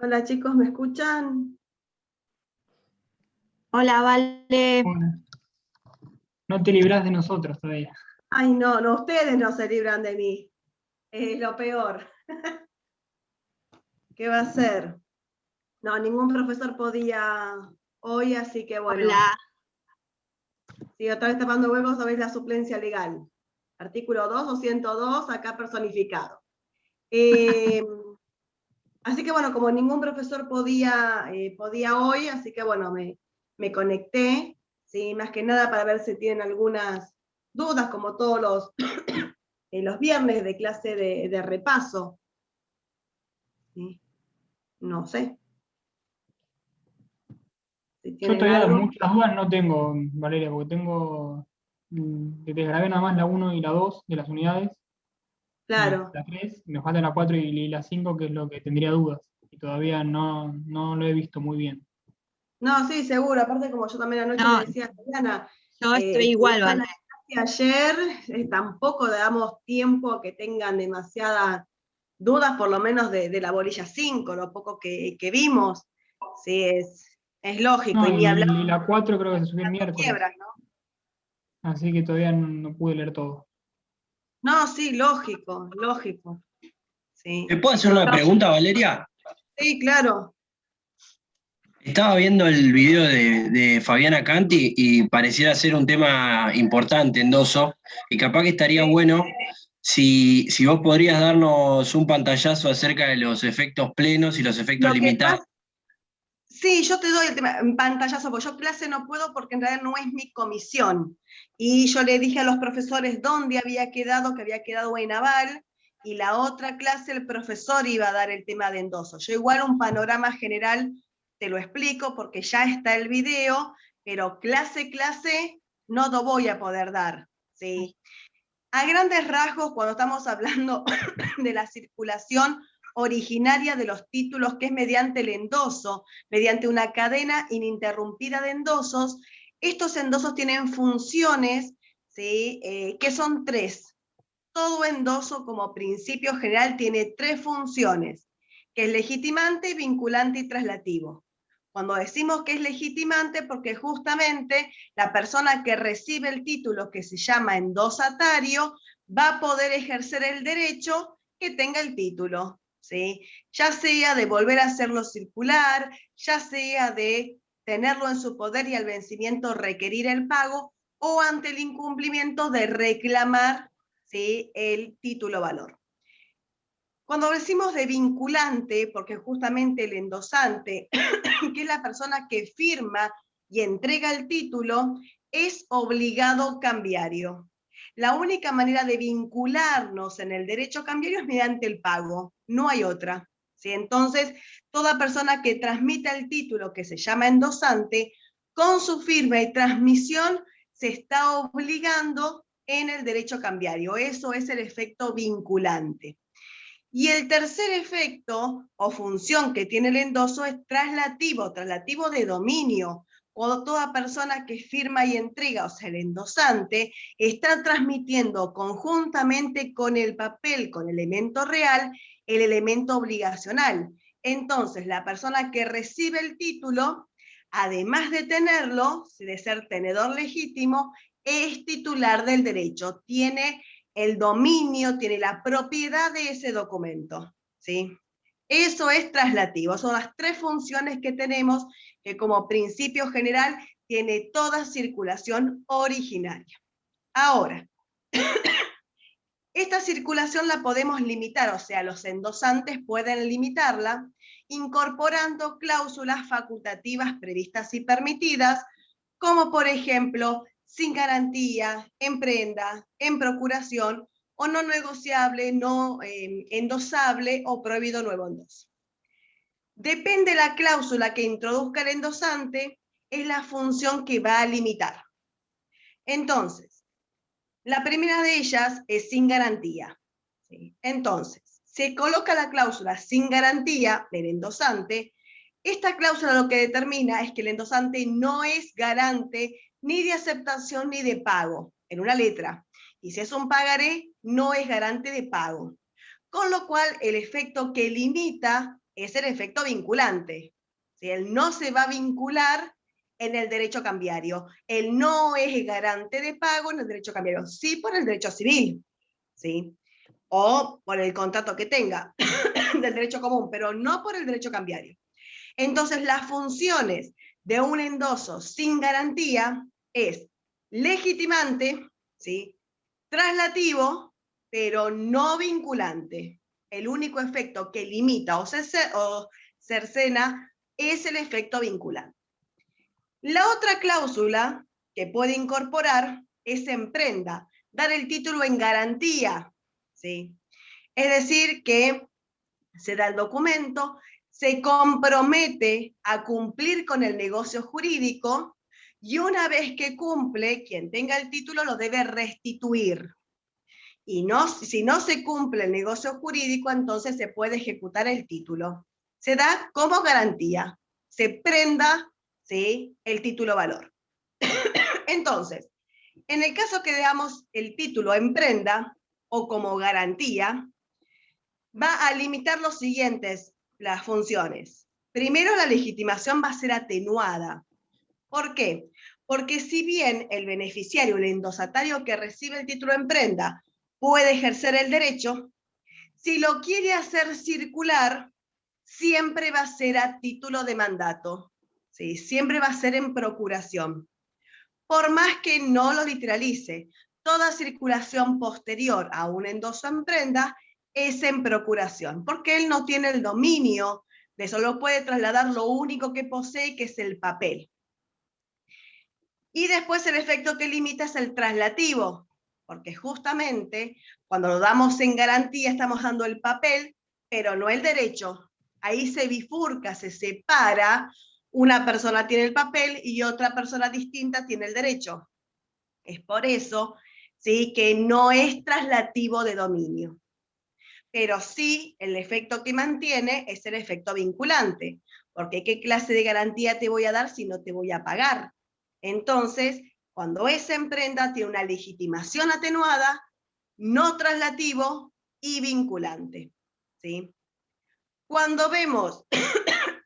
Hola chicos, ¿me escuchan? Hola, Vale. Bueno, no te librás de nosotros todavía. Ay, no, no, ustedes no se libran de mí. Es lo peor. ¿Qué va a ser? No, ningún profesor podía hoy, así que bueno. Hola. Sí, otra vez tapando huevos, sabéis la suplencia legal. Artículo 2 o 102, acá personificado. Eh, Así que bueno, como ningún profesor podía hoy, así que bueno, me conecté, ¿sí? Más que nada para ver si tienen algunas dudas, como todos los viernes de clase de repaso. ¿Sí? No sé si Yo tienen todavía algo. muchas dudas no tengo, Valeria, porque te grabé nada más la uno y la 2 de las unidades, y Claro. la 3 me falta la 4 y la 5 que es lo que tendría dudas, y todavía no lo he visto muy bien. No, sí, seguro. Aparte, como yo también anoche le No, decía a Juliana, yo estoy igual, estuvieron Vale. en clase ayer, tampoco le damos tiempo a que tengan demasiadas dudas, por lo menos de la bolilla 5, lo poco que vimos. Sí, es lógico, No, y ni hablar y la 4 creo que se subió el de miércoles, quiebras, ¿no? así que todavía no pude leer todo. No, sí, lógico, lógico. ¿Me Sí, puedo hacer una pregunta, Valeria? sí, claro. Estaba viendo el video de Fabiana Canti y pareciera ser un tema importante, endoso, y capaz que estaría bueno si vos podrías darnos un pantallazo acerca de los efectos plenos y los efectos Lo que limitados. pasa, sí, yo te doy el tema, en pantallazo, porque yo clase no puedo porque en realidad no es mi comisión. Y yo le dije a los profesores dónde había quedado, que había quedado en Aval, y la otra clase el profesor iba a dar el tema de endoso. Yo igual un panorama general te lo explico porque ya está el video, pero clase no lo voy a poder dar, ¿sí? A grandes rasgos, cuando estamos hablando de la circulación originaria de los títulos, que es mediante el endoso, mediante una cadena ininterrumpida de endosos, estos endosos tienen funciones, ¿sí? Que son tres. Todo endoso como principio general tiene tres funciones, que es legitimante, vinculante y traslativo. Cuando decimos que es legitimante, porque justamente la persona que recibe el título, que se llama endosatario, va a poder ejercer el derecho que tenga el título, ¿sí? Ya sea de volver a hacerlo circular, ya sea de tenerlo en su poder y al vencimiento requerir el pago, o ante el incumplimiento de reclamar, ¿sí?, el título valor. Cuando decimos de vinculante, porque justamente el endosante, que es la persona que firma y entrega el título, es obligado cambiario. La única manera de vincularnos en el derecho cambiario es mediante el pago, no hay otra. ¿Sí? Entonces, toda persona que transmita el título, que se llama endosante, con su firma y transmisión, se está obligando en el derecho cambiario. Eso es el efecto vinculante. Y el tercer efecto o función que tiene el endoso es traslativo, traslativo de dominio. Cuando toda persona que firma y entrega, o sea, el endosante, está transmitiendo conjuntamente con el papel, con el elemento real, el elemento obligacional. Entonces, la persona que recibe el título, además de tenerlo, de ser tenedor legítimo, es titular del derecho, tiene el dominio, tiene la propiedad de ese documento, ¿sí? Eso es traslativo, son las tres funciones que tenemos, que como principio general tiene toda circulación originaria. Ahora, esta circulación la podemos limitar, o sea, los endosantes pueden limitarla, incorporando cláusulas facultativas previstas y permitidas, como por ejemplo, sin garantía, en prenda, en procuración, o no negociable, no endosable o prohibido nuevo endoso. Depende de la cláusula que introduzca el endosante, es la función que va a limitar. Entonces, la primera de ellas es sin garantía. ¿Sí? Entonces, se coloca la cláusula sin garantía del endosante. Esta cláusula lo que determina es que el endosante no es garante ni de aceptación ni de pago, en una letra. Y si es un pagaré, no es garante de pago. Con lo cual, el efecto que limita es el efecto vinculante. ¿Sí? Él no se va a vincular en el derecho cambiario. Él no es garante de pago en el derecho cambiario, sí por el derecho civil, ¿sí? O por el contrato que tenga del derecho común, pero no por el derecho cambiario. Entonces, las funciones de un endoso sin garantía es legitimante, ¿sí? Traslativo, pero no vinculante. El único efecto que limita o cercena es el efecto vinculante. La otra cláusula que puede incorporar es en prenda, dar el título en garantía, ¿sí? Es decir, que se da el documento, se compromete a cumplir con el negocio jurídico y una vez que cumple, quien tenga el título lo debe restituir. Y no, si no se cumple el negocio jurídico, entonces se puede ejecutar el título. Se da como garantía, se prenda, ¿sí?, el título valor. Entonces, en el caso que veamos el título en prenda o como garantía, va a limitar los siguientes, las funciones. Primero, la legitimación va a ser atenuada. ¿Por qué? Porque si bien el beneficiario, el endosatario que recibe el título en prenda, puede ejercer el derecho, si lo quiere hacer circular, siempre va a ser a título de mandato, ¿sí? Siempre va a ser en procuración. Por más que no lo literalice, toda circulación posterior a un endoso en prenda es en procuración, porque él no tiene el dominio de eso, lo puede trasladar lo único que posee, que es el papel. Y después el efecto que limita es el traslativo, porque justamente cuando lo damos en garantía estamos dando el papel, pero no el derecho. Ahí se bifurca, se separa, una persona tiene el papel y otra persona distinta tiene el derecho. Es por eso, ¿sí?, que no es traslativo de dominio. Pero sí, el efecto que mantiene es el efecto vinculante, porque ¿qué clase de garantía te voy a dar si no te voy a pagar? Entonces, cuando es en prenda, tiene una legitimación atenuada, no traslativo y vinculante, ¿sí? Cuando vemos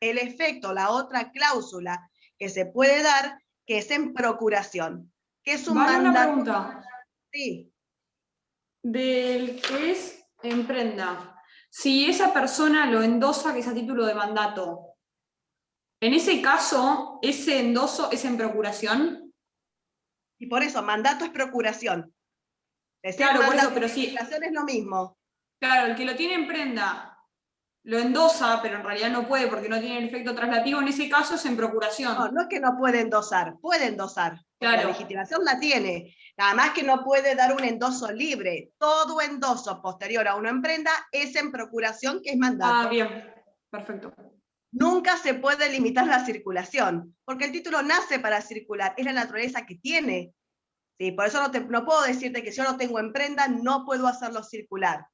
el efecto, la otra cláusula que se puede dar, que es en procuración, que es un mandato. Una pregunta. Sí. Del que es en prenda. Si esa persona lo endosa, que es a título de mandato, en ese caso, ¿ese endoso es en procuración? Y por eso, mandato es procuración. Es decir, Claro, por eso, mandato pero y sí. procuración es lo mismo. Claro, el que lo tiene en prenda lo endosa, pero en realidad no puede porque no tiene el efecto traslativo, en ese caso es en procuración. No, no es que no puede endosar, puede endosar. Claro. La legitimación la tiene. Nada más que no puede dar un endoso libre. Todo endoso posterior a una en prenda es en procuración, que es mandato. Ah, bien. Perfecto. Nunca se puede limitar la circulación, porque el título nace para circular, es la naturaleza que tiene. ¿Sí? Por eso no puedo decirte que si yo lo tengo en prenda, no puedo hacerlo circular.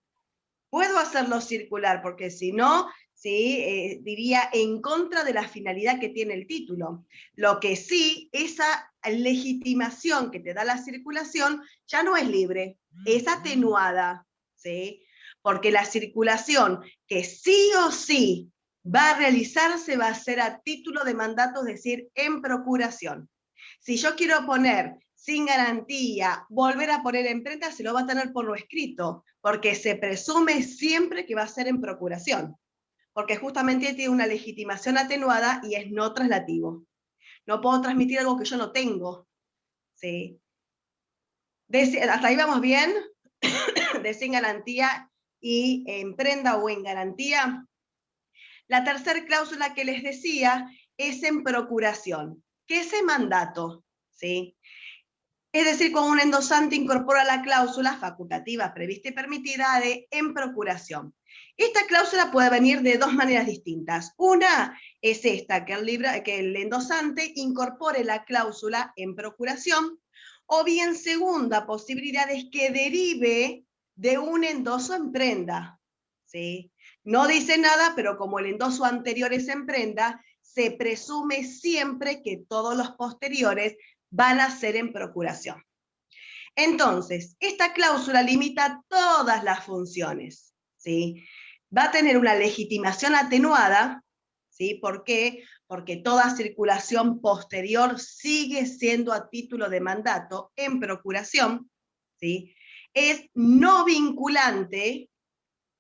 Puedo hacerlo circular, porque si no, ¿sí?, diría en contra de la finalidad que tiene el título. Lo que sí, esa legitimación que te da la circulación ya no es libre, es atenuada, ¿sí? Porque la circulación que sí o sí va a realizarse va a ser a título de mandato, es decir, en procuración. Si yo quiero poner sin garantía, volver a poner en prenda, se lo va a tener por lo escrito, porque se presume siempre que va a ser en procuración, porque justamente tiene una legitimación atenuada y es no traslativo. No puedo transmitir algo que yo no tengo. ¿Sí? Hasta ahí vamos bien, de sin garantía y en prenda o en garantía. La tercera cláusula que les decía es en procuración, que es en mandato, ¿sí? Es decir, cuando un endosante incorpora la cláusula facultativa prevista y permitida de en procuración. Esta cláusula puede venir de dos maneras distintas. Una es esta, que el endosante incorpore la cláusula en procuración, o bien segunda posibilidad es que derive de un endoso en prenda. ¿Sí? No dice nada, pero como el endoso anterior es en prenda, se presume siempre que todos los posteriores van a ser en procuración. Entonces, esta cláusula limita todas las funciones, ¿sí? va a tener una legitimación atenuada, ¿sí? ¿Por qué? Porque toda circulación posterior sigue siendo a título de mandato en procuración, ¿sí? Es no vinculante.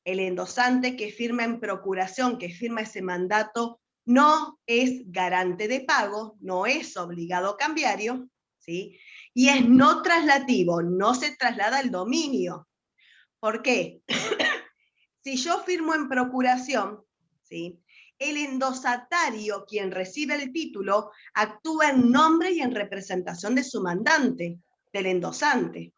El endosante que firma en procuración, que firma ese mandato, no es garante de pago, no es obligado cambiario, ¿sí? Y es no traslativo, no se traslada al dominio. ¿Por qué? Si yo firmo en procuración, ¿sí? El endosatario, quien recibe el título, actúa en nombre y en representación de su mandante, del endosante.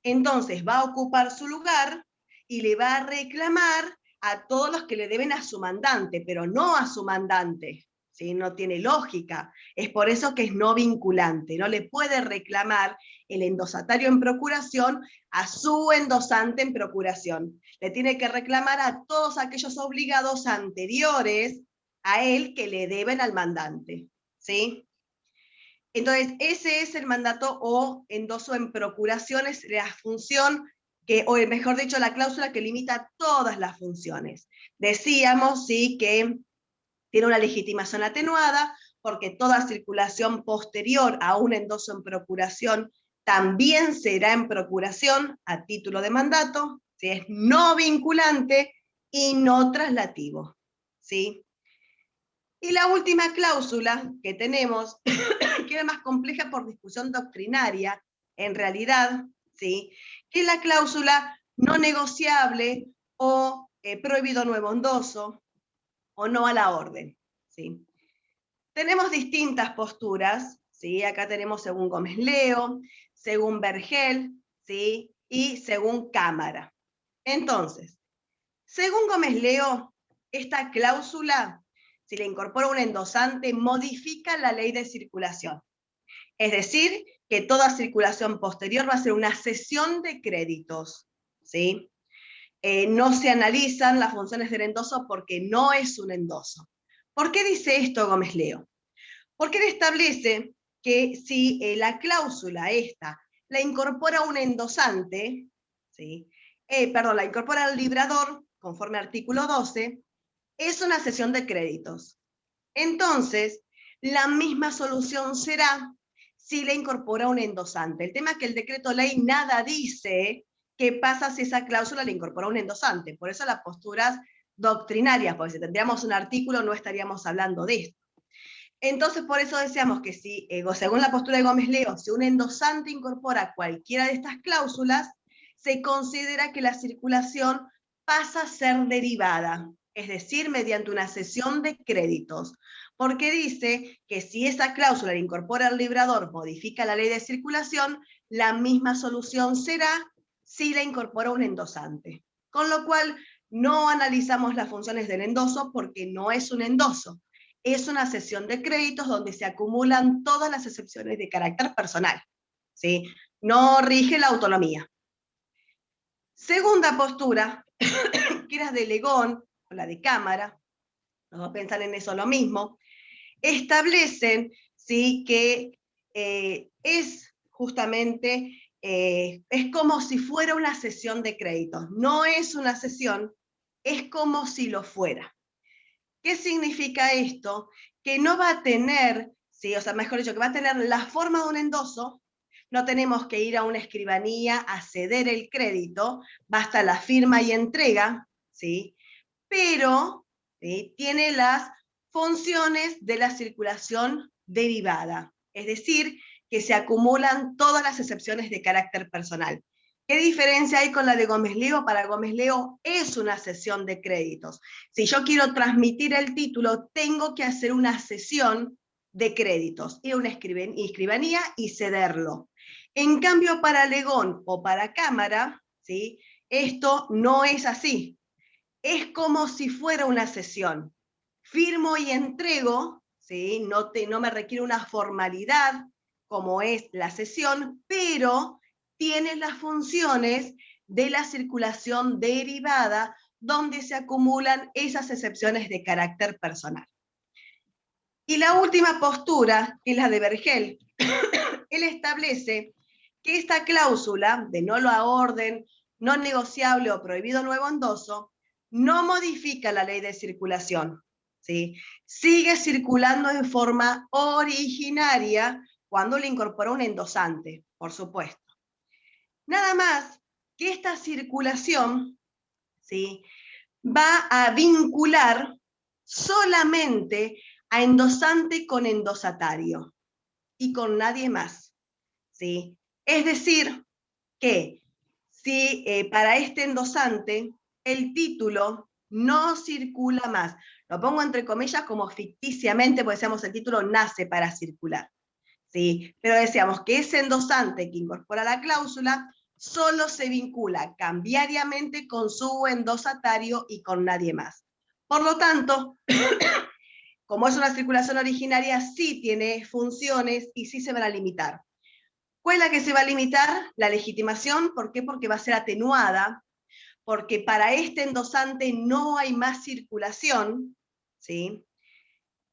Entonces va a ocupar su lugar y le va a reclamar a todos los que le deben a su mandante, pero no a su mandante, ¿sí? No tiene lógica. Es por eso que es no vinculante. No le puede reclamar el endosatario en procuración a su endosante en procuración. Le tiene que reclamar a todos aquellos obligados anteriores a él que le deben al mandante, ¿sí? Entonces, ese es el mandato o endoso en procuraciones, la función que, o mejor dicho, la cláusula que limita todas las funciones. Decíamos, sí, que tiene una legitimación atenuada, porque toda circulación posterior a un endoso en procuración también será en procuración a título de mandato, ¿sí? Es no vinculante y no traslativo, ¿sí? Y la última cláusula que tenemos, que es más compleja por discusión doctrinaria, en realidad, ¿sí? Que es la cláusula no negociable o prohibido nuevo endoso o no a la orden, ¿sí? Tenemos distintas posturas, ¿sí? Acá tenemos según Gómez Leo, según Vergel, ¿sí? Y según Cámara. Entonces, según Gómez Leo, esta cláusula, si le incorpora un endosante, modifica la ley de circulación. Es decir, que toda circulación posterior va a ser una cesión de créditos, ¿sí? No se analizan las funciones del endoso porque no es un endoso. ¿Por qué dice esto Gómez Leo? Porque él establece que si la cláusula esta la incorpora un endosante, ¿sí? La incorpora el librador, conforme al artículo 12, es una cesión de créditos. Entonces, la misma solución será si le incorpora un endosante. El tema es que el decreto ley nada dice qué pasa si esa cláusula le incorpora un endosante. Por eso las posturas doctrinarias, porque si tendríamos un artículo no estaríamos hablando de esto. Entonces, por eso decíamos que si, según la postura de Gómez Leo, si un endosante incorpora cualquiera de estas cláusulas, se considera que la circulación pasa a ser derivada, es decir, mediante una cesión de créditos, porque dice que si esa cláusula la incorpora el librador, modifica la ley de circulación, la misma solución será si la incorpora un endosante. Con lo cual, no analizamos las funciones del endoso porque no es un endoso. Es una cesión de créditos donde se acumulan todas las excepciones de carácter personal, ¿sí? No rige la autonomía. Segunda postura, que era de Legón, o la de Cámara, no va a pensar en eso lo mismo, establecen, ¿sí? Que es justamente, es como si fuera una cesión de créditos. No es una cesión, es como si lo fuera. ¿Qué significa esto? Que no va a tener, ¿sí? O sea, mejor dicho, que va a tener la forma de un endoso. No tenemos que ir a una escribanía a ceder el crédito, basta la firma y entrega, ¿sí? Pero, ¿sí? Tiene las funciones de la circulación derivada, es decir, que se acumulan todas las excepciones de carácter personal. ¿Qué diferencia hay con la de Gómez Leo? Para Gómez Leo es una cesión de créditos. Si yo quiero transmitir el título, tengo que hacer una cesión de créditos, ir a una escribanía y cederlo. En cambio, para Legón o para Cámara, ¿sí? Esto no es así. Es como si fuera una cesión. Firmo y entrego, ¿sí? No me requiere una formalidad como es la cesión, pero tiene las funciones de la circulación derivada donde se acumulan esas excepciones de carácter personal. Y la última postura, que es la de Vergel, él establece que esta cláusula de no lo a orden, no negociable o prohibido nuevo endoso, no modifica la ley de circulación, ¿sí? Sigue circulando en forma originaria cuando le incorpora un endosante, por supuesto. Nada más que esta circulación, ¿sí?, va a vincular solamente a endosante con endosatario y con nadie más, ¿sí? Es decir, que si para este endosante el título no circula más, lo pongo entre comillas como ficticiamente, porque decíamos el título nace para circular, ¿sí? Pero decíamos que ese endosante que incorpora la cláusula solo se vincula cambiariamente con su endosatario y con nadie más. Por lo tanto, como es una circulación originaria, sí tiene funciones y sí se van a limitar. ¿Cuál es la que se va a limitar? La legitimación. ¿Por qué? Porque va a ser atenuada, porque para este endosante no hay más circulación, ¿sí?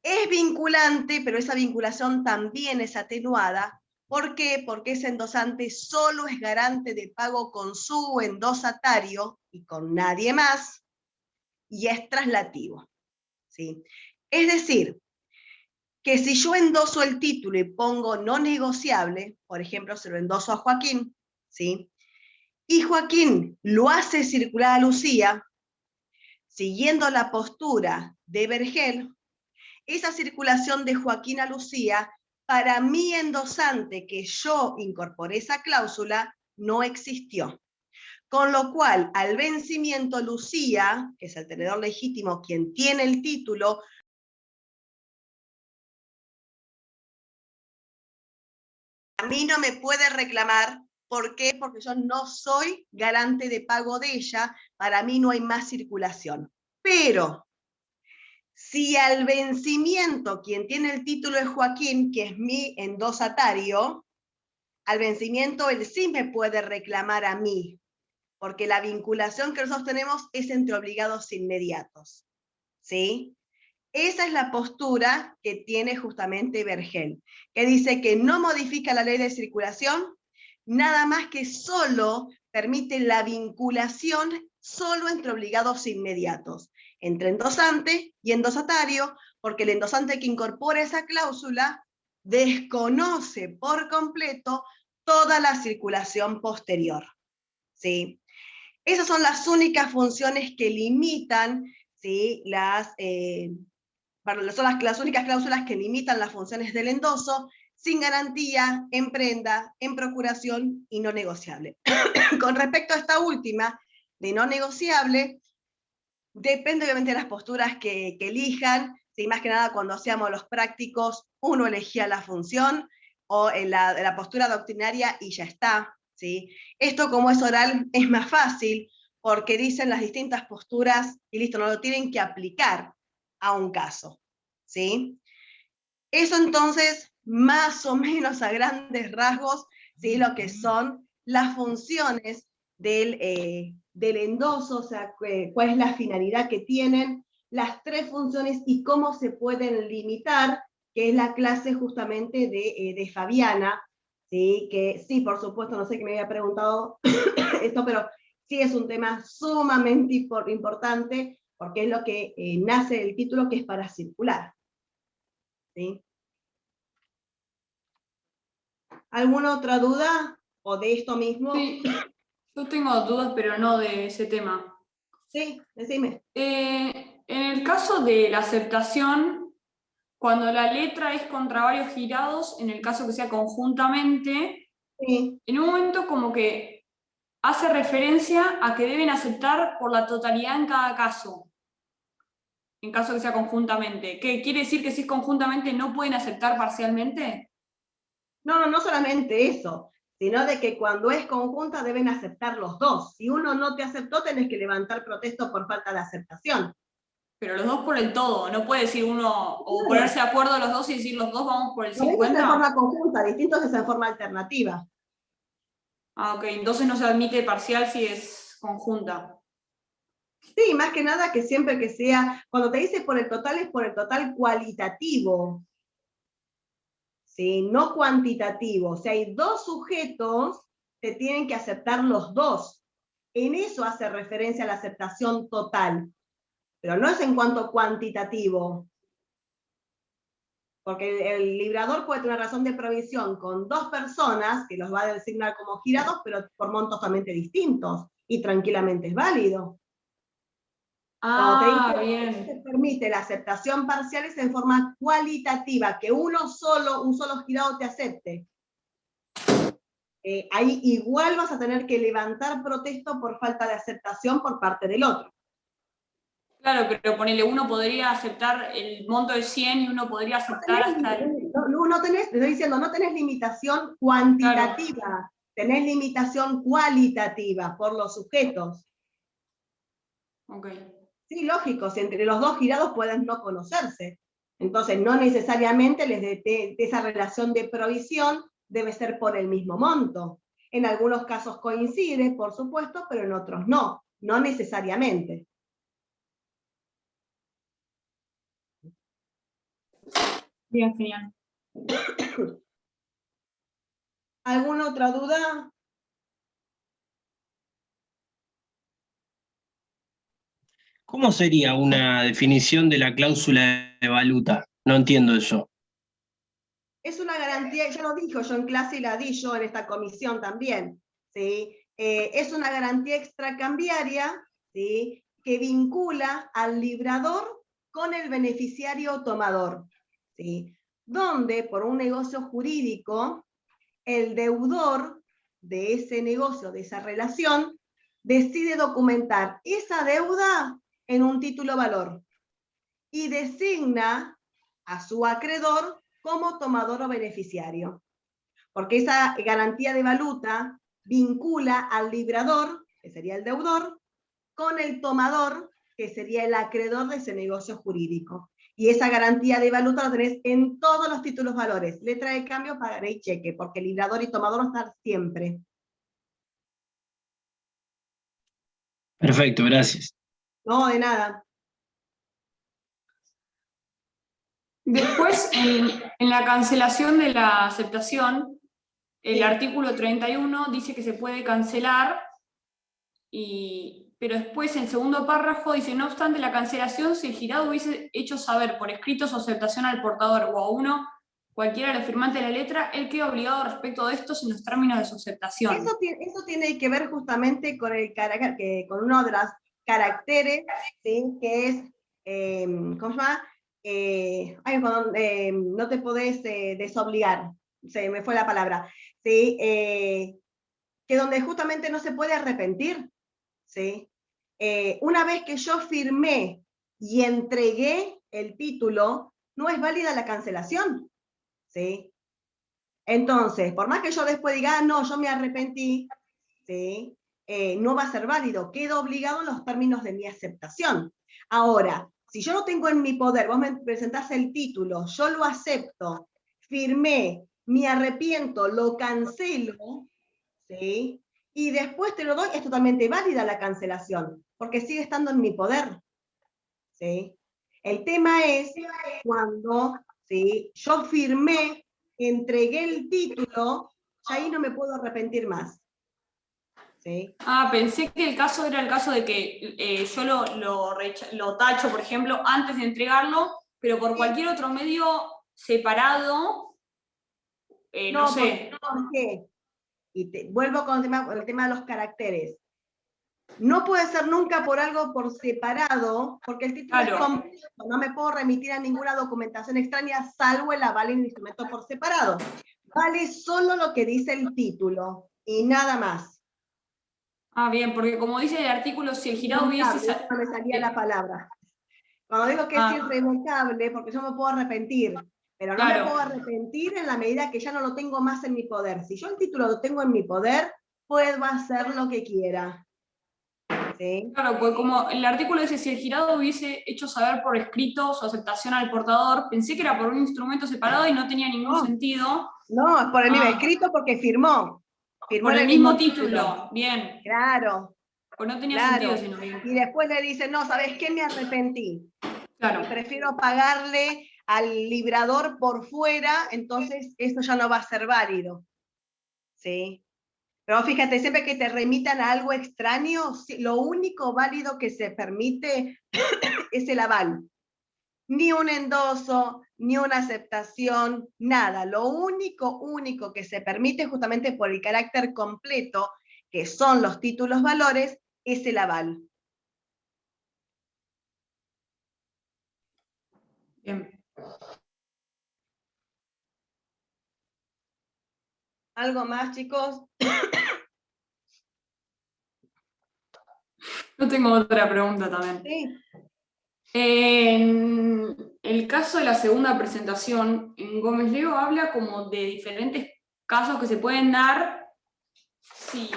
Es vinculante, pero esa vinculación también es atenuada. ¿Por qué? Porque ese endosante solo es garante de pago con su endosatario y con nadie más, y es traslativo, ¿sí? Es decir, que si yo endoso el título y pongo no negociable, por ejemplo, se lo endoso a Joaquín, ¿sí?, y Joaquín lo hace circular a Lucía, siguiendo la postura de Vergel, esa circulación de Joaquín a Lucía, para mi endosante que yo incorporé esa cláusula, no existió. Con lo cual, al vencimiento, Lucía, que es el tenedor legítimo, quien tiene el título, a mí no me puede reclamar. ¿Por qué? Porque yo no soy garante de pago de ella, para mí no hay más circulación. Pero si al vencimiento quien tiene el título es Joaquín, que es mi endosatario, al vencimiento él sí me puede reclamar a mí, porque la vinculación que nosotros tenemos es entre obligados inmediatos, ¿sí? Esa es la postura que tiene justamente Vergel, que dice que no modifica la ley de circulación, nada más que solo permite la vinculación solo entre obligados inmediatos, entre endosante y endosatario, porque el endosante que incorpora esa cláusula desconoce por completo toda la circulación posterior, ¿sí? Esas son las únicas funciones que limitan, ¿sí?, son las únicas cláusulas que limitan las funciones del endoso, sin garantía, en prenda, en procuración y no negociable. Con respecto a esta última, de no negociable, depende obviamente de las posturas que elijan, ¿sí? Más que nada cuando hacíamos los prácticos, uno elegía la función, o en la postura doctrinaria y ya está, ¿sí? Esto, como es oral, es más fácil, porque dicen las distintas posturas y listo, no lo tienen que aplicar a un caso, ¿sí? Eso entonces, más o menos a grandes rasgos, ¿sí?, lo que son las funciones del endoso, o sea, cuál es la finalidad que tienen, las tres funciones y cómo se pueden limitar, que es la clase justamente de Fabiana, ¿sí? Que sí, por supuesto, no sé qué me había preguntado esto, pero sí es un tema sumamente importante, porque es lo que nace del título, que es para circular, ¿sí? ¿Alguna otra duda? ¿O de esto mismo? Sí, yo tengo dudas, pero no de ese tema. Sí, decime. En el caso de la aceptación, cuando la letra es contra varios girados, en el caso que sea conjuntamente, Sí. en un momento como que hace referencia a que deben aceptar por la totalidad en cada caso, en caso que sea conjuntamente. ¿Qué quiere decir? Que si es conjuntamente no pueden aceptar parcialmente. No solamente eso, sino de que cuando es conjunta deben aceptar los dos. Si uno no te aceptó, tenés que levantar protesto por falta de aceptación. Pero los dos por el todo, no puede decir uno, o ponerse de acuerdo los dos y decir los dos vamos por el No, 50. eso es en forma conjunta, distinto es en forma alternativa. Ah, ok, entonces no se admite parcial si es conjunta. Sí, más que nada que siempre que sea, cuando te dice por el total es por el total cualitativo, ¿sí? No cuantitativo. Si hay dos sujetos, te tienen que aceptar los dos. En eso hace referencia a la aceptación total, pero no es en cuanto cuantitativo. Porque el librador puede tener razón de provisión con 2 personas, que los va a designar como girados, pero por montos totalmente distintos, y tranquilamente es válido. Ah, Cuando bien. se permite la aceptación parcial es en forma cualitativa, que un solo girado te acepte. Ahí igual vas a tener que levantar protesto por falta de aceptación por parte del otro. Claro, pero ponele, uno podría aceptar el monto de 100 y uno podría aceptar hasta el... Te estoy diciendo, no tenés limitación cuantitativa, claro. Tenés limitación cualitativa por los sujetos. Ok. Sí, lógico, si entre los 2 girados pueden no conocerse. Entonces, no necesariamente esa relación de provisión debe ser por el mismo monto. En algunos casos coincide, por supuesto, pero en otros no. No necesariamente. Bien, genial. ¿Alguna otra duda? ¿Cómo sería una definición de la cláusula de valuta? No entiendo eso. Es una garantía, ya lo dijo yo en clase y la di yo en esta comisión también, ¿sí? Es una garantía extracambiaria, ¿sí? Que vincula al librador con el beneficiario tomador, ¿sí? Donde por un negocio jurídico, el deudor de ese negocio, de esa relación, decide documentar esa deuda en un título valor y designa a su acreedor como tomador o beneficiario. Porque esa garantía de valuta vincula al librador, que sería el deudor, con el tomador, que sería el acreedor de ese negocio jurídico. Y esa garantía de valuta la tenés en todos los títulos valores. Letra de cambio, pagaré y cheque, porque librador y tomador van a estar siempre. Perfecto, gracias. No, de nada. Después, en la cancelación de la aceptación, el Sí. artículo 31 dice que se puede cancelar, pero después en el segundo párrafo dice, no obstante la cancelación, si el girado hubiese hecho saber por escrito su aceptación al portador o a uno, cualquiera de los firmantes de la letra, él queda obligado respecto de estos en los términos de su aceptación. Eso tiene que ver justamente con con uno de los caracteres, ¿sí? Que es, ¿cómo se llama? No te podés desobligar, se me fue la palabra, ¿sí? Que donde justamente no se puede arrepentir, ¿sí? Una vez que yo firmé y entregué el título, no es válida la cancelación, ¿sí? Entonces, por más que yo después diga, no, yo me arrepentí, ¿sí? No va a ser válido, quedo obligado en los términos de mi aceptación. Ahora, si yo no tengo en mi poder, vos me presentás el título, yo lo acepto, firmé, me arrepiento, lo cancelo, ¿sí? Y después te lo doy, es totalmente válida la cancelación, porque sigue estando en mi poder, ¿sí? El tema es cuando, ¿sí? Yo firmé, entregué el título, ahí no me puedo arrepentir más. ¿Sí? Ah, pensé que el caso era el caso de que yo lo tacho, por ejemplo, antes de entregarlo, pero por cualquier otro medio separado, no sé. ¿Por qué? Y vuelvo con el tema de los caracteres. No puede ser nunca por algo por separado, porque el título es completo, no me puedo remitir a ninguna documentación extraña, salvo el aval en el instrumento por separado. Vale solo lo que dice el título, y nada más. Ah, bien, porque como dice el artículo, si el girado hubiese... No me salía la palabra. Cuando digo que es irrevocable, porque yo me puedo arrepentir, pero no me puedo arrepentir en la medida que ya no lo tengo más en mi poder. Si yo el título lo tengo en mi poder, puedo hacer lo que quiera. ¿Sí? Claro, pues como el artículo dice, si el girado hubiese hecho saber por escrito su aceptación al portador, pensé que era por un instrumento separado y no tenía ningún sentido. No, es por el mismo escrito porque firmó. Firmó por el mismo título, bien. Claro. Pues no tenía sentido sino bien. Y después le dice, no, ¿sabes qué? Me arrepentí. Claro. Y prefiero pagarle al librador por fuera, entonces eso ya no va a ser válido. ¿Sí? Pero fíjate, siempre que te remitan a algo extraño, lo único válido que se permite es el aval. Ni un endoso, ni una aceptación, nada. Lo único que se permite, justamente por el carácter completo, que son los títulos valores, es el aval. Bien. ¿Algo más, chicos? Yo tengo otra pregunta también. Sí. En el caso de la segunda presentación, en Gómez Leo habla como de diferentes casos que se pueden dar si...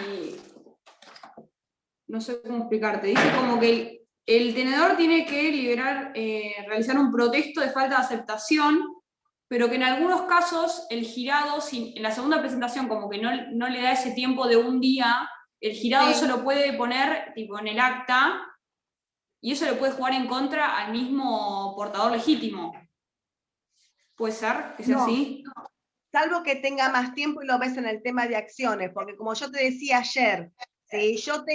No sé cómo explicarte. Dice como que el tenedor tiene que realizar un protesto de falta de aceptación, pero que en algunos casos el girado, en la segunda presentación como que no le da ese tiempo de un día, el girado eso lo puede poner tipo en el acta, y eso le puede jugar en contra al mismo portador legítimo. ¿Puede ser que sea así? Salvo que tenga más tiempo y lo ves en el tema de acciones, porque como yo te decía ayer, si yo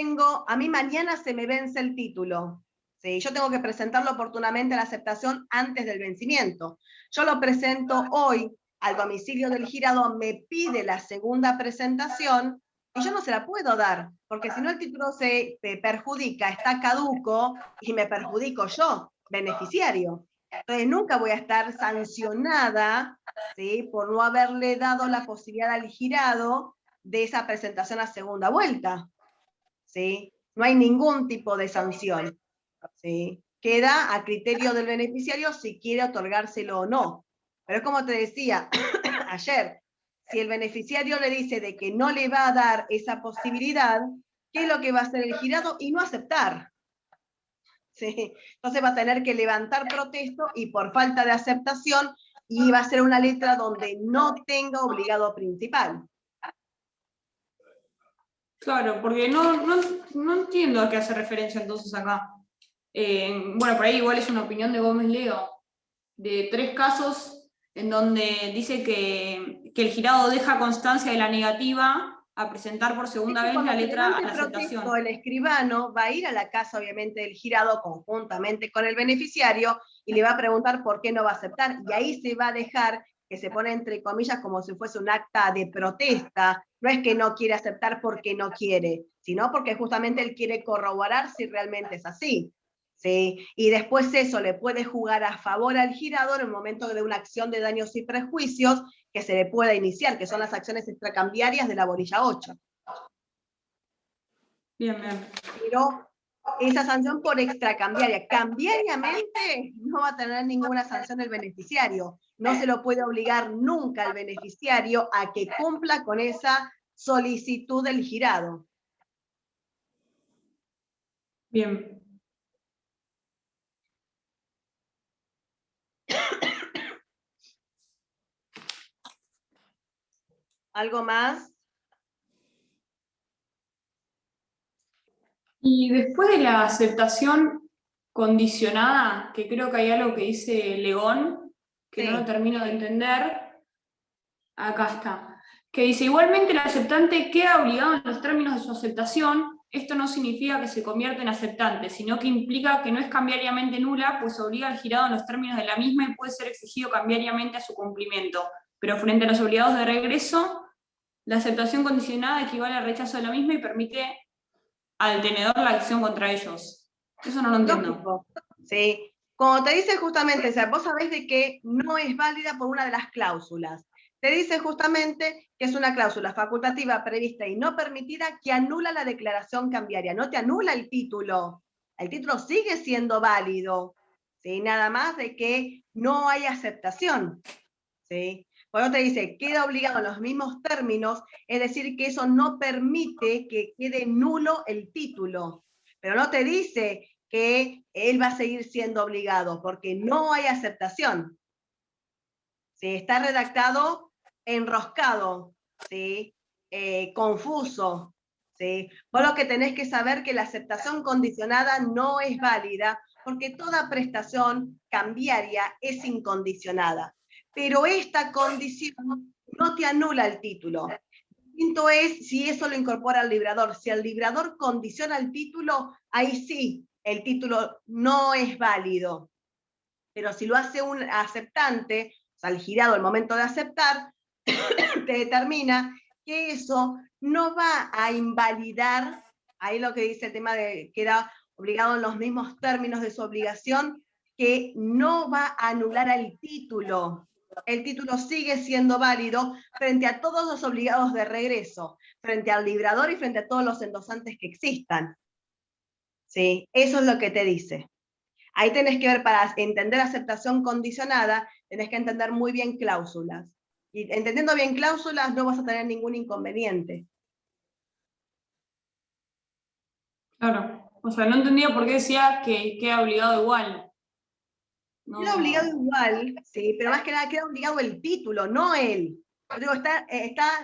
a mí mañana se me vence el título, ¿sí? Yo tengo que presentarlo oportunamente a la aceptación antes del vencimiento. Yo lo presento hoy al domicilio del girado, me pide la segunda presentación, y yo no se la puedo dar, porque si no el título se perjudica, está caduco, y me perjudico yo, beneficiario. Entonces nunca voy a estar sancionada, ¿sí?, por no haberle dado la posibilidad al girado de esa presentación a segunda vuelta. ¿Sí? No hay ningún tipo de sanción. ¿Sí? Queda a criterio del beneficiario si quiere otorgárselo o no. Pero es como te decía ayer, si el beneficiario le dice de que no le va a dar esa posibilidad, ¿qué es lo que va a hacer el girado? Y no aceptar. ¿Sí? Entonces va a tener que levantar protesto y por falta de aceptación, y va a ser una letra donde no tenga obligado principal. Claro, porque no entiendo a qué hace referencia entonces acá. Bueno, por ahí igual es una opinión de Gómez Leo, de 3 casos en donde dice que el girado deja constancia de la negativa a presentar por segunda vez la letra a la aceptación. El escribano va a ir a la casa, obviamente, del girado conjuntamente con el beneficiario y le va a preguntar por qué no va a aceptar, y ahí se va a dejar, que se pone entre comillas como si fuese un acta de protesta. No es que no quiere aceptar porque no quiere, sino porque justamente él quiere corroborar si realmente es así. ¿Sí? Y después eso le puede jugar a favor al girado en el momento de una acción de daños y prejuicios que se le pueda iniciar, que son las acciones extracambiarias de la bolilla 8. Bien, bien. Pero esa sanción por extracambiaria, cambiariamente no va a tener ninguna sanción el beneficiario. No se lo puede obligar nunca al beneficiario a que cumpla con esa solicitud del girado. Bien. ¿Algo más? Y después de la aceptación condicionada, que creo que hay algo que dice León, que Sí. no lo termino de entender, acá está, que dice, igualmente el aceptante queda obligado en los términos de su aceptación. Esto no significa que se convierta en aceptante, sino que implica que no es cambiariamente nula, pues obliga al girado en los términos de la misma y puede ser exigido cambiariamente a su cumplimiento. Pero frente a los obligados de regreso, la aceptación condicionada equivale al rechazo de la misma y permite al tenedor la acción contra ellos. Eso no lo entiendo. Lógico. Sí. Como te dice justamente, o sea, vos sabés de que no es válida por una de las cláusulas. Te dice justamente que es una cláusula facultativa prevista y no permitida que anula la declaración cambiaria. No te anula el título. El título sigue siendo válido. ¿Sí? Nada más de que no hay aceptación. ¿Sí? Por eso te dice, queda obligado en los mismos términos, es decir, que eso no permite que quede nulo el título. Pero no te dice que él va a seguir siendo obligado, porque no hay aceptación. ¿Sí? Está redactado enroscado, ¿sí? Confuso. ¿Sí? Vos lo que tenés que saber que la aceptación condicionada no es válida, porque toda prestación cambiaria es incondicionada. Pero esta condición no te anula el título. distinto es si eso lo incorpora al librador. Si el librador condiciona el título, ahí sí, el título no es válido. Pero si lo hace un aceptante, o sea, el girado al momento de aceptar, te determina que eso no va a invalidar, ahí lo que dice el tema de que era obligado en los mismos términos de su obligación, que no va a anular el título. El título sigue siendo válido frente a todos los obligados de regreso, frente al librador y frente a todos los endosantes que existan. ¿Sí? Eso es lo que te dice. Ahí tenés que ver, para entender aceptación condicionada, tenés que entender muy bien cláusulas. Y entendiendo bien cláusulas no vas a tener ningún inconveniente. Claro. O sea, no entendía por qué decía que queda obligado igual. No. Queda obligado igual, sí, pero más que nada queda obligado el título, no él. Yo digo, está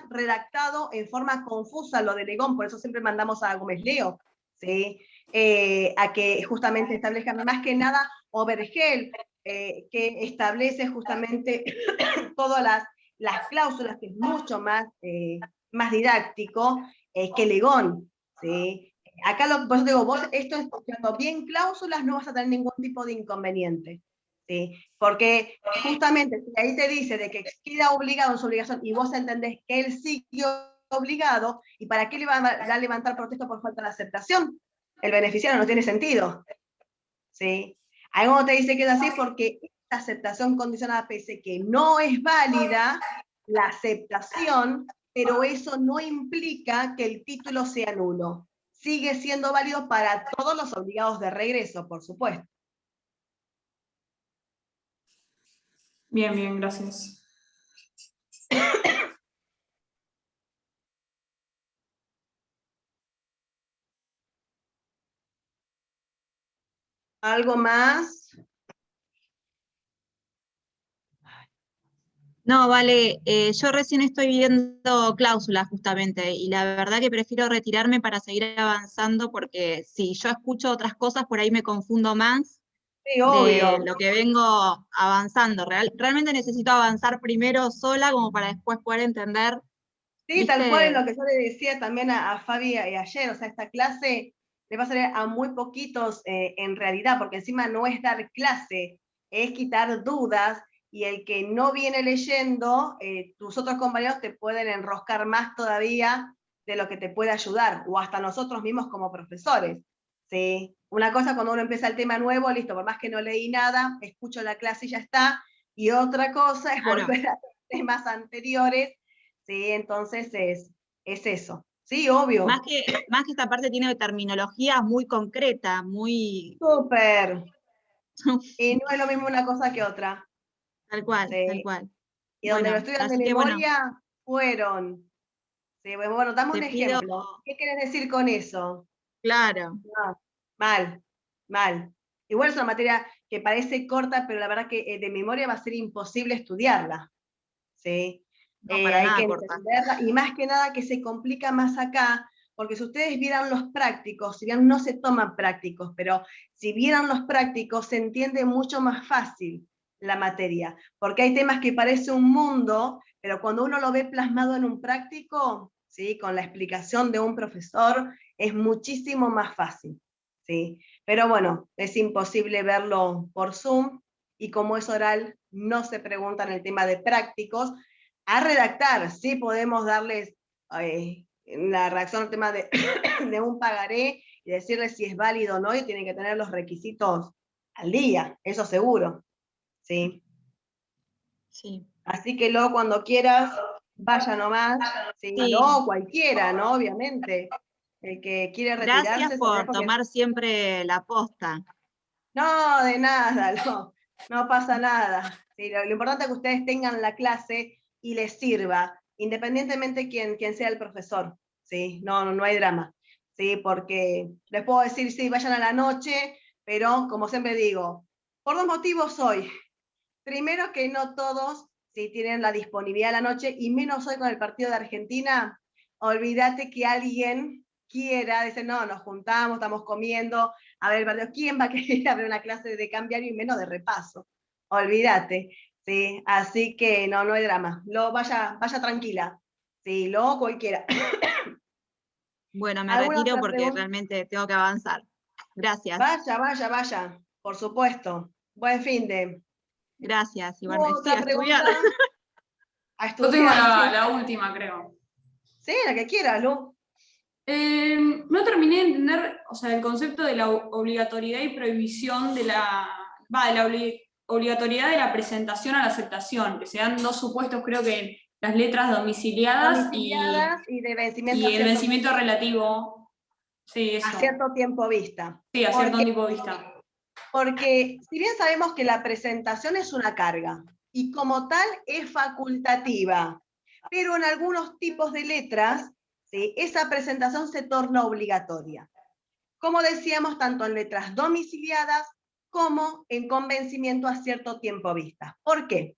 redactado en forma confusa lo de Legón, por eso siempre mandamos a Gómez Leo, ¿sí? A que justamente establezcan más que nada Obergel, que establece justamente todas las cláusulas, que es mucho más didáctico que Legón, ¿sí? Acá por eso digo, vos esto estudiando bien cláusulas no vas a tener ningún tipo de inconveniente. ¿Sí? Porque justamente si ahí te dice de que queda obligado en su obligación y vos entendés que él siguió obligado, ¿y para qué le va a levantar protesta por falta de aceptación? El beneficiario no tiene sentido. ¿Sí? Ahí uno te dice que es así porque esta aceptación condicionada, pese que no es válida, la aceptación, pero eso no implica que el título sea nulo. Sigue siendo válido para todos los obligados de regreso, por supuesto. Bien, bien, gracias. ¿Algo más? No, vale, yo recién estoy viendo cláusulas justamente, y la verdad que prefiero retirarme para seguir avanzando, porque si yo escucho otras cosas, por ahí me confundo más Sí, de obvio. lo que vengo avanzando. Realmente necesito avanzar primero sola como para después poder entender. Sí, tal cual es ¿Viste? lo que yo le decía también a Fabi ayer, o sea, esta clase le va a salir a muy poquitos en realidad, porque encima no es dar clase, es quitar dudas, y el que no viene leyendo, tus otros compañeros te pueden enroscar más todavía de lo que te puede ayudar, o hasta nosotros mismos como profesores. ¿Sí? Una cosa cuando uno empieza el tema nuevo, listo, por más que no leí nada, escucho la clase y ya está, y otra cosa es Claro. volver a los temas anteriores. Sí, entonces es eso. Sí, obvio. Más que esta parte tiene terminología muy concreta, muy Súper. Y no es lo mismo una cosa que otra. tal cual, tal Sí. cual. Y donde lo Bueno, estudian de así que bueno, memoria, fueron. Sí, bueno, dame un te pido, ejemplo. ¿Qué quieres decir con eso? claro, No, mal, mal. Igual es una materia que parece corta, pero la verdad que de memoria va a ser imposible estudiarla. ¿Sí? no para Hay que nada corta. entenderla, y más que nada que se complica más acá, porque si ustedes vieran los prácticos, si bien no se toman prácticos, pero si vieran los prácticos se entiende mucho más fácil la materia, porque hay temas que parece un mundo, pero cuando uno lo ve plasmado en un práctico, ¿sí? Con la explicación de un profesor, es muchísimo más fácil. ¿Sí? Pero bueno, es imposible verlo por Zoom, y como es oral, no se pregunta en el tema de prácticos. A redactar, sí podemos darles la redacción al tema de, de un pagaré y decirles si es válido o no, y tienen que tener los requisitos al día, eso seguro. ¿Sí? Sí. Así que luego cuando quieras, vaya nomás, ¿sí? Sí. No cualquiera, ¿no? Obviamente. El que quiere Gracias retirarse se por deja que... tomar siempre la posta. No, de nada, no pasa nada. Sí, lo importante es que ustedes tengan la clase y les sirva, independientemente quién sea el profesor. ¿Sí? No hay drama. ¿Sí? Porque les puedo decir, sí, vayan a la noche, pero como siempre digo, por dos motivos hoy. Primero, que no todos tienen la disponibilidad de la noche, y menos hoy con el partido de Argentina. Olvídate que alguien quiera, dice, no, nos juntamos, estamos comiendo, a ver el partido. ¿Quién va a querer abrir una clase de cambiario y menos de repaso? Olvídate. ¿Sí? Así que no hay drama. Vaya tranquila. Sí, lo cualquiera. Bueno, me ¿Alguna retiro otra porque pregunta? realmente tengo que avanzar. Gracias. Vaya, por supuesto. Buen fin de. Gracias, igualmente. Sí, ¿Otra a estudiar. pregunta? A Yo tengo estudiar, sí. la última, creo. Sí, la que quieras, Lu. No terminé de entender, o sea, el concepto de la obligatoriedad y prohibición de obligatoriedad de la presentación a la aceptación, que se dan dos supuestos, creo que las letras domiciliadas, Domiciliadas y de vencimiento y el vencimiento relativo, sí, a eso, cierto tiempo vista. sí, a cierto Porque, tipo de vista. porque si bien sabemos que la presentación es una carga y como tal es facultativa, pero en algunos tipos de letras, ¿sí?, esa presentación se torna obligatoria. Como decíamos, tanto en letras domiciliadas como en convencimiento a cierto tiempo vista. ¿Por qué?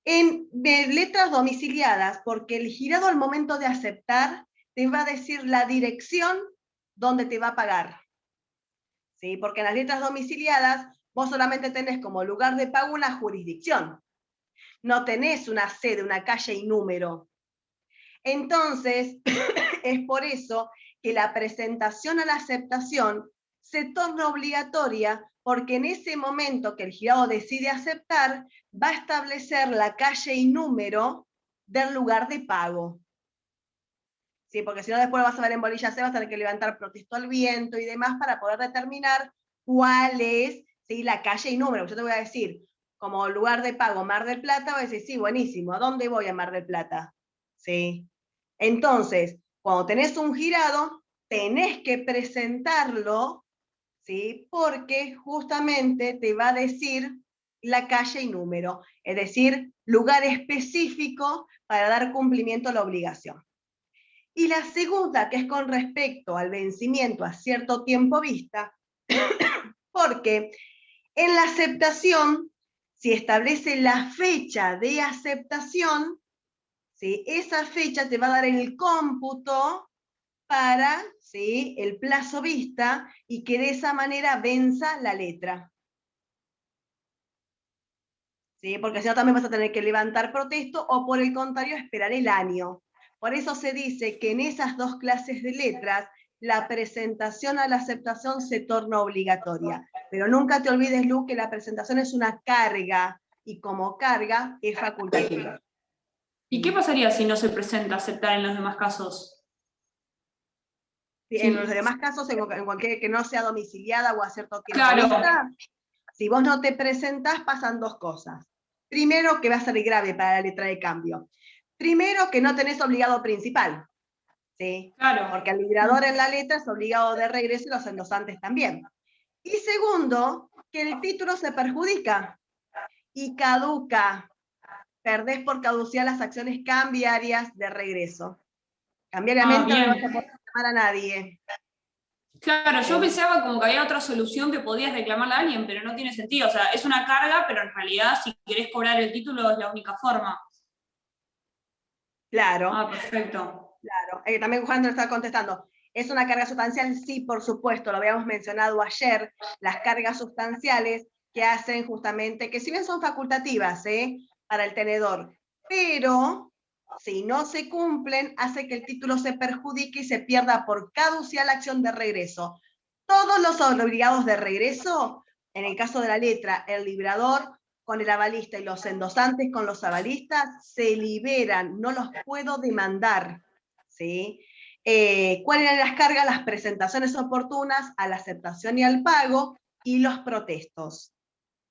En letras domiciliadas, porque el girado al momento de aceptar te va a decir la dirección donde te va a pagar. ¿Sí? Porque en las letras domiciliadas vos solamente tenés como lugar de pago una jurisdicción. No tenés una sede, una calle y número. Entonces, es por eso que la presentación a la aceptación se torna obligatoria, porque en ese momento que el jurado decide aceptar, va a establecer la calle y número del lugar de pago. ¿Sí? Porque si no, después vas a ver en bolilla C, vas a tener que levantar protesto al viento y demás para poder determinar cuál es, ¿sí?, la calle y número. Yo te voy a decir, como lugar de pago Mar del Plata, voy a decir, sí, buenísimo, ¿a dónde voy a Mar del Plata? ¿Sí? Entonces, cuando tenés un girado, tenés que presentarlo, ¿sí?, porque justamente te va a decir la calle y número, es decir, lugar específico para dar cumplimiento a la obligación. Y la segunda, que es con respecto al vencimiento a cierto tiempo vista, porque en la aceptación, si establece la fecha de aceptación, ¿sí?, esa fecha te va a dar el cómputo para, ¿sí?, el plazo vista y que de esa manera venza la letra. ¿Sí? Porque si no también vas a tener que levantar protesto o por el contrario esperar el año. Por eso se dice que en esas dos clases de letras la presentación a la aceptación se torna obligatoria. Pero nunca te olvides, Lu, que la presentación es una carga y como carga es facultativa. ¿Y qué pasaría si no se presenta aceptar en los demás casos? Sí, Sí. en los demás casos, en cualquier que no sea domiciliada o a cierto tiempo Claro. vista, si vos no te presentás, pasan dos cosas. Primero, que va a ser grave para la letra de cambio. Primero, que no tenés obligado principal, ¿sí? Claro. Porque el librador en la letra es obligado de regreso y los endosantes también. Y segundo, que el título se perjudica y caduca. Perdés por caducidad las acciones cambiarias de regreso. Cambiariamente no le vas a poder llamar a nadie. Claro, yo ¿Sí? pensaba como que había otra solución que podías reclamarle a alguien, pero no tiene sentido. O sea, es una carga, pero en realidad si querés cobrar el título es la única forma. Claro. Ah, perfecto. Claro. También Juan nos está contestando. ¿Es una carga sustancial? Sí, por supuesto, lo habíamos mencionado ayer, las cargas sustanciales que hacen justamente, que si bien son facultativas para el tenedor, pero si no se cumplen, hace que el título se perjudique y se pierda por caducidad la acción de regreso. Todos los obligados de regreso, en el caso de la letra, el librador con el avalista y los endosantes con los avalistas, se liberan, no los puedo demandar. ¿Sí? ¿Cuáles eran las cargas? Las presentaciones oportunas a la aceptación y al pago y los protestos.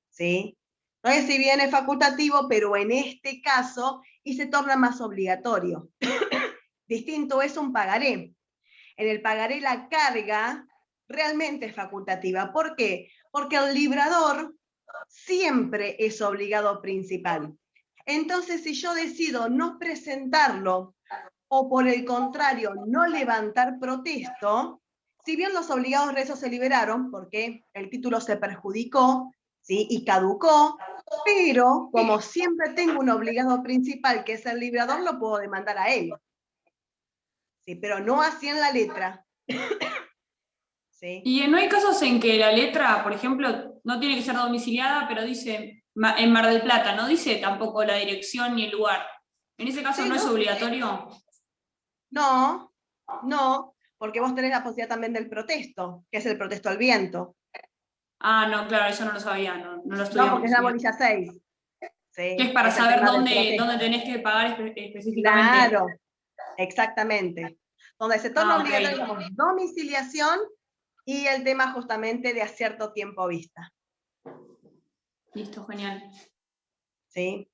¿Sí? Entonces, si bien es facultativo, pero en este caso, y se torna más obligatorio. Distinto es un pagaré. En el pagaré la carga realmente es facultativa. ¿Por qué? Porque el librador siempre es obligado principal. Entonces, si yo decido no presentarlo o por el contrario, no levantar protesto, si bien los obligados rezos se liberaron, porque el título se perjudicó, ¿sí?, y caducó, pero como siempre tengo un obligado principal, que es el librador, lo puedo demandar a él. ¿Sí? Pero no así en la letra. ¿Sí? Y no hay casos en que la letra, por ejemplo, no tiene que ser domiciliada, pero dice en Mar del Plata, no dice tampoco la dirección ni el lugar. En ese caso Sí, no es ¿no? obligatorio. No, no, porque vos tenés la posibilidad también del protesto, que es el protesto al viento. Ah, no, claro, eso no lo sabía, no lo No, estudiamos. porque es la bolilla 6. Sí, Que es para es el saber tema del dónde protesto. tenés que pagar específicamente. Claro, exactamente. Donde se torna Ah, ok. obligatorio, digamos, domiciliación y el tema justamente de a cierto tiempo vista. Listo, genial. ¿Sí?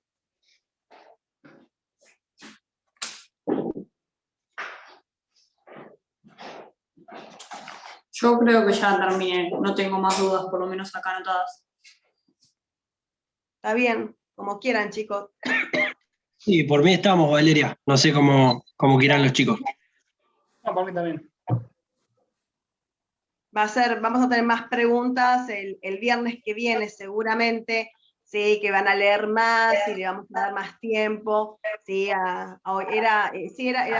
Yo creo que ya terminé, no tengo más dudas, por lo menos acá anotadas. Está bien, como quieran, chicos. Sí, por mí estamos, Valeria. No sé cómo quieran los chicos. No, por mí también. Vamos a tener más preguntas el viernes que viene seguramente, sí, que van a leer más y le vamos a dar más tiempo, sí, era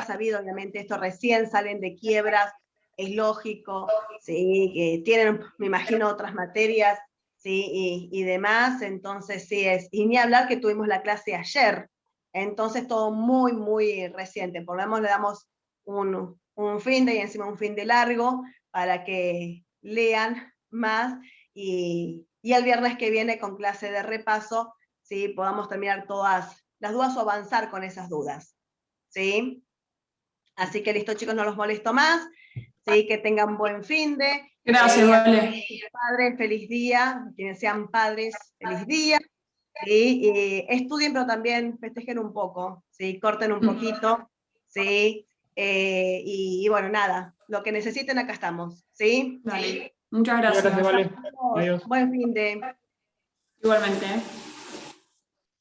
sabido, obviamente, esto recién salen de quiebras, es lógico, sí, que tienen, me imagino, otras materias, sí, y demás, entonces sí es, y ni hablar que tuvimos la clase ayer, entonces todo muy, muy reciente, por lo menos le damos un fin de y encima un fin de largo, para que lean más y el viernes que viene con clase de repaso, ¿sí? Podamos terminar todas las dudas o avanzar con esas dudas. ¿Sí? Así que listo, chicos, no los molesto más. ¿Sí? Que tengan buen fin de. Gracias, Vale. Padres, feliz día. Quienes sean padres, feliz día. ¿Sí? Estudien, pero también festejen un poco. ¿Sí? Corten un poquito. ¿Sí? Y bueno, nada, lo que necesiten acá estamos, ¿sí? Dale. Muchas gracias. Gracias, Vale. Adiós. Buen fin de. Igualmente.